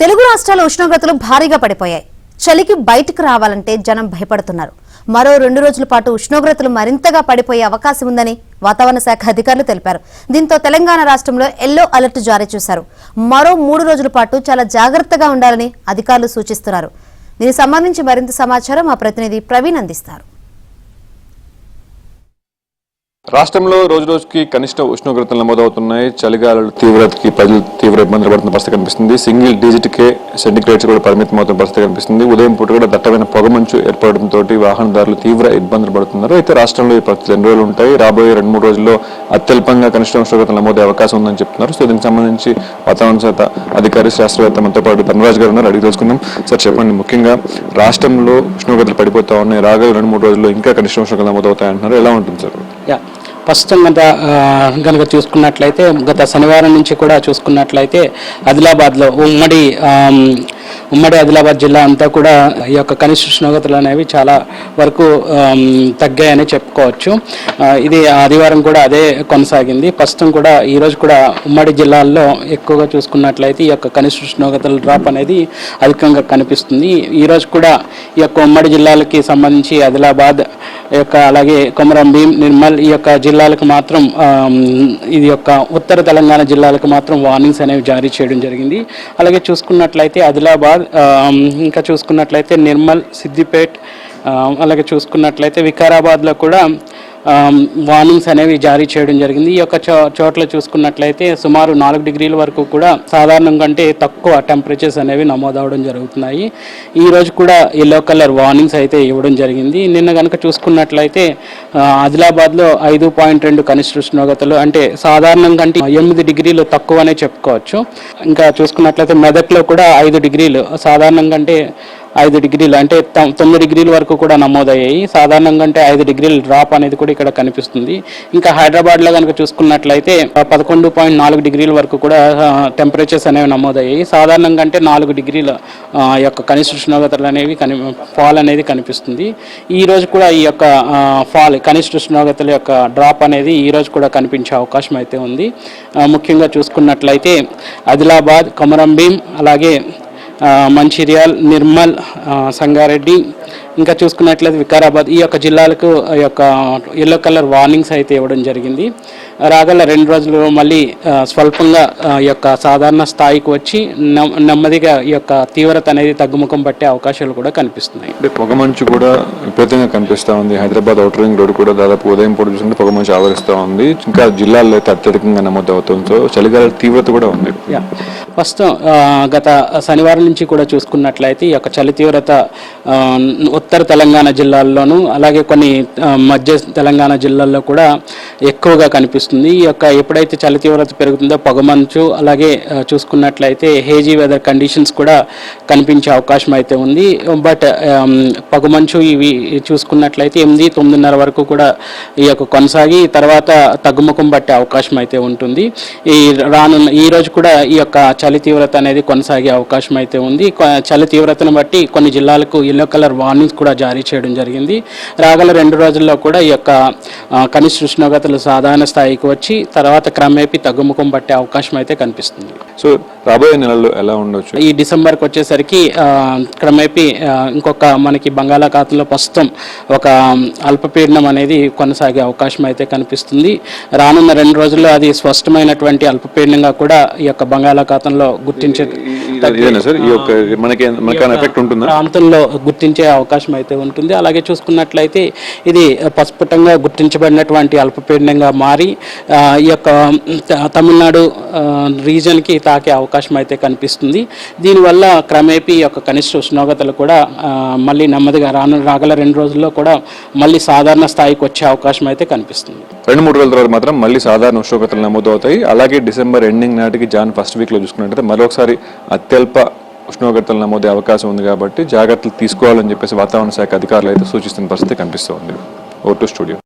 తెలుగు రాష్ట్రాల ఉష్ణోగ్రతలు భారీగా పడిపోయాయి. చలికి బయటకు రావాలంటే జనం భయపడుతున్నారు. మరో 2 రోజుల పాటు ఉష్ణోగ్రతలు మరింతగా పడిపోయే అవకాశం ఉందని వాతావరణ శాఖ అధికారులు తెలిపారు. దీంతో తెలంగాణ రాష్ట్రంలో ఎల్లో అలర్ట్ జారీ చేశారు. మరో 3 రోజుల పాటు చాలా జాగ్రత్తగా ఉండాలని అధికారులు సూచిస్తున్నారు. దీనికి సంబంధించి మరింత సమాచారం మా ప్రతినిధి ప్రవీణ్ అందిస్తారు. రాష్ట్రంలో రోజు రోజుకి కనిష్ట ఉష్ణోగ్రతలు నమోదవుతున్నాయి. చలిగాలుల తీవ్రతకి ప్రజలు తీవ్ర ఇబ్బందులు పడుతున్న పరిస్థితి కనిపిస్తుంది. సింగిల్ డిజిట్కే సెంటిగ్రేడ్స్ కూడా పరిమితం అవుతున్న పరిస్థితి కనిపిస్తుంది. ఉదయం పూట కూడా దట్టమైన పొగమంచు ఏర్పడడంతో వాహనదారులు తీవ్ర ఇబ్బందులు పడుతున్నారు. అయితే రాష్ట్రంలో ఈ ప్రతి 2 రోజులు ఉంటాయి. రాబోయే 2-3 రోజుల్లో అత్యల్పంగా కనిష్ట ఉష్ణోగ్రతలు నమోదే అవకాశం ఉందని చెప్తున్నారు. సో దీనికి సంబంధించి వాతావరణ శాఖ అధికారి శాస్త్రవేత్త మనతో పాటు ధనరాజ్ గారు ఉన్నారు. అడిగి తెలుసుకుందాం. సార్ చెప్పండి, ముఖ్యంగా రాష్ట్రంలో ఉష్ణోగ్రతలు పడిపోతా ఉన్నాయి. రాగల 2-3 రోజుల్లో ఇంకా కనిష్ట ఉష్ణోగ్రతలు నమోదవుతాయంటున్నారు. ఎలా ఉంటుంది సార్? ప్రస్తుతం కనుక చూసుకున్నట్లయితే గత శనివారం నుంచి కూడా చూసుకున్నట్లయితే ఆదిలాబాద్లో ఉమ్మడి ఆదిలాబాద్ జిల్లా అంతా కూడా ఈ యొక్క కనిష్ట ఉష్ణోగ్రతలు అనేవి చాలా వరకు తగ్గాయని చెప్పుకోవచ్చు. ఇది ఆదివారం కూడా అదే కొనసాగింది. ప్రస్తుతం కూడా ఈరోజు కూడా ఉమ్మడి జిల్లాల్లో ఎక్కువగా చూసుకున్నట్లయితే ఈ యొక్క కనిష్ట ఉష్ణోగ్రతల డ్రాప్ అనేది అధికంగా కనిపిస్తుంది. ఈరోజు కూడా ఈ యొక్క ఉమ్మడి జిల్లాలకి సంబంధించి ఆదిలాబాద్ యొక్క అలాగే కొమరం భీం, నిర్మల్ ఈ యొక్క జిల్లాలకు మాత్రం ఇది యొక్క ఉత్తర తెలంగాణ జిల్లాలకు మాత్రం వార్నింగ్స్ అనేవి జారీ చేయడం జరిగింది. అలాగే చూసుకున్నట్లయితే ఆదిలాబాద్, ఇంకా చూసుకున్నట్లయితే నిర్మల్, సిద్దిపేట్, అలాగే చూసుకున్నట్లయితే వికారాబాద్లో కూడా వార్నింగ్స్ అనేవి జారీ చేయడం జరిగింది. ఈ యొక్క చోట్ల చూసుకున్నట్లయితే సుమారు 4 డిగ్రీల వరకు కూడా సాధారణం కంటే తక్కువ టెంపరేచర్స్ అనేవి నమోదవడం జరుగుతున్నాయి. ఈ రోజు కూడా ఎల్లో కలర్ వార్నింగ్స్ అయితే ఇవ్వడం జరిగింది. నిన్న కనుక చూసుకున్నట్లయితే ఆదిలాబాద్లో 5.2 కనిష్ట ఉష్ణోగ్రతలు, అంటే సాధారణం కంటే 8 డిగ్రీలు తక్కువనే చెప్పుకోవచ్చు. ఇంకా చూసుకున్నట్లయితే మెదక్లో కూడా 5 డిగ్రీలు, సాధారణం కంటే 5 డిగ్రీలు అంటే 9 డిగ్రీల వరకు కూడా నమోదయ్యాయి. సాధారణంగా అంటే 5 డిగ్రీల డ్రాప్ అనేది కూడా ఇక్కడ కనిపిస్తుంది. ఇంకా హైదరాబాద్లో కనుక చూసుకున్నట్లయితే 11.4 డిగ్రీల వరకు కూడా టెంపరేచర్స్ అనేవి నమోదయ్యాయి. సాధారణంగా అంటే 4 డిగ్రీల యొక్క కనిష్ట ఉష్ణోగ్రతలు అనేవి ఫాల్ అనేది కనిపిస్తుంది. ఈ రోజు కూడా ఈ యొక్క ఫాల్ కనిష్ట ఉష్ణోగ్రతల యొక్క డ్రాప్ అనేది ఈ రోజు కూడా కనిపించే అవకాశం అయితే ఉంది. ముఖ్యంగా చూసుకున్నట్లయితే ఆదిలాబాద్, కొమరం భీం, అలాగే మంచిర్యాల్, నిర్మల్, సంగారెడ్డి, ఇంకా చూసుకున్నట్లయితే వికారాబాద్ ఈ యొక్క జిల్లాలకు ఈ యొక్క ఎల్లో కలర్ వార్నింగ్స్ అయితే ఇవ్వడం జరిగింది. రాగల 2 రోజులు మళ్ళీ స్వల్పంగా ఈ యొక్క సాధారణ స్థాయికి వచ్చి నెమ్మదిగా ఈ యొక్క తీవ్రత అనేది తగ్గుముఖం పట్టే అవకాశాలు కూడా కనిపిస్తున్నాయి. పొగమంచు కూడా విపరీతంగా కనిపిస్తూ ఉంది. హైదరాబాద్ ఔటర్ రింగ్ రోడ్ కూడా దాదాపు ఉదయం పూట చూస్తుంటే పొగమంచు ఆవరిస్తూ ఉంది. ఇంకా జిల్లాల్లో అయితే అత్యధికంగా నమోదవుతుంది. సో చలిగాల తీవ్రత కూడా ఉంది. ప్రస్తుతం గత శనివారం నుంచి కూడా చూసుకున్నట్లయితే ఈ యొక్క చలి తీవ్రత ఉత్తర తెలంగాణ జిల్లాల్లోనూ అలాగే కొన్ని మధ్య తెలంగాణ జిల్లాల్లో కూడా ఎక్కువగా కనిపిస్తుంది. ఈ యొక్క ఎప్పుడైతే చలి తీవ్రత పెరుగుతుందో పొగమంచు, అలాగే చూసుకున్నట్లయితే హేజీ వెదర్ కండిషన్స్ కూడా కనిపించే అవకాశం అయితే ఉంది. బట్ పొగమంచు ఇవి చూసుకున్నట్లయితే 8-9:30 వరకు కూడా ఈ యొక్క కొనసాగి తర్వాత తగ్గుముఖం పట్టే అవకాశం అయితే ఉంటుంది. ఈ రోజు కూడా ఈ యొక్క చలి తీవ్రత అనేది కొనసాగే అవకాశం అయితే ఉంది. చలి తీవ్రతను బట్టి కొన్ని జిల్లాలకు ఎల్లో కలర్ వార్నింగ్స్ కూడా జారీ చేయడం జరిగింది. రాగల 2 రోజుల్లో కూడా ఈ యొక్క కనిష్ట ఉష్ణోగ్రతలు సాధారణ స్థాయికి వచ్చి తర్వాత క్రమేపీ తగ్గుముఖం పట్టే అవకాశం అయితే కనిపిస్తుంది. సో రాబోయే నెలల్లో ఎలా ఉండొచ్చు? ఈ డిసెంబర్కి వచ్చేసరికి క్రమేపీ ఇంకొక మనకి బంగాళాఖాతంలో ప్రస్తుతం ఒక అల్పపీడనం అనేది కొనసాగే అవకాశం అయితే కనిపిస్తుంది. రానున్న 2 రోజుల్లో అది స్పష్టమైనటువంటి అల్పపీడనంగా కూడా ఈ యొక్క బంగాళాఖాతంలో గుర్తించే ప్రాంతంలో గుర్తించే అవకాశం అయితే ఉంటుంది. అలాగే చూసుకున్నట్లయితే ఇది ప్రస్ఫుటంగా గుర్తించబడినటువంటి అల్పపీడనంగా మారి ఈ యొక్క తమిళనాడు రీజన్కి తాకే అవకాశం అయితే కనిపిస్తుంది. దీనివల్ల క్రమేపీ ఈ యొక్క కనిష్ట ఉష్ణోగ్రతలు కూడా మళ్ళీ నెమ్మదిగా రాగల 2 రోజుల్లో కూడా మళ్ళీ సాధారణ స్థాయికి వచ్చే అవకాశం అయితే కనిపిస్తుంది. 2-3 రోజుల తర్వాత మాత్రం మళ్ళీ సాధారణ ఉష్ణోగ్రతలు నమోదవుతాయి. అలాగే డిసెంబర్ ఎండింగ్ నాటికి జాన్ ఫస్ట్ వీక్లో చూసుకున్నట్టయితే మరొకసారి అత్యల్ప ఉష్ణోగ్రతలు నమోదే అవకాశం ఉంది. కాబట్టి జాగ్రత్తలు తీసుకోవాలని చెప్పేసి వాతావరణ శాఖ అధికారులు అయితే సూచిస్తున్న పరిస్థితి కనిపిస్తూ ఉంది. ఓ2 స్టూడియో.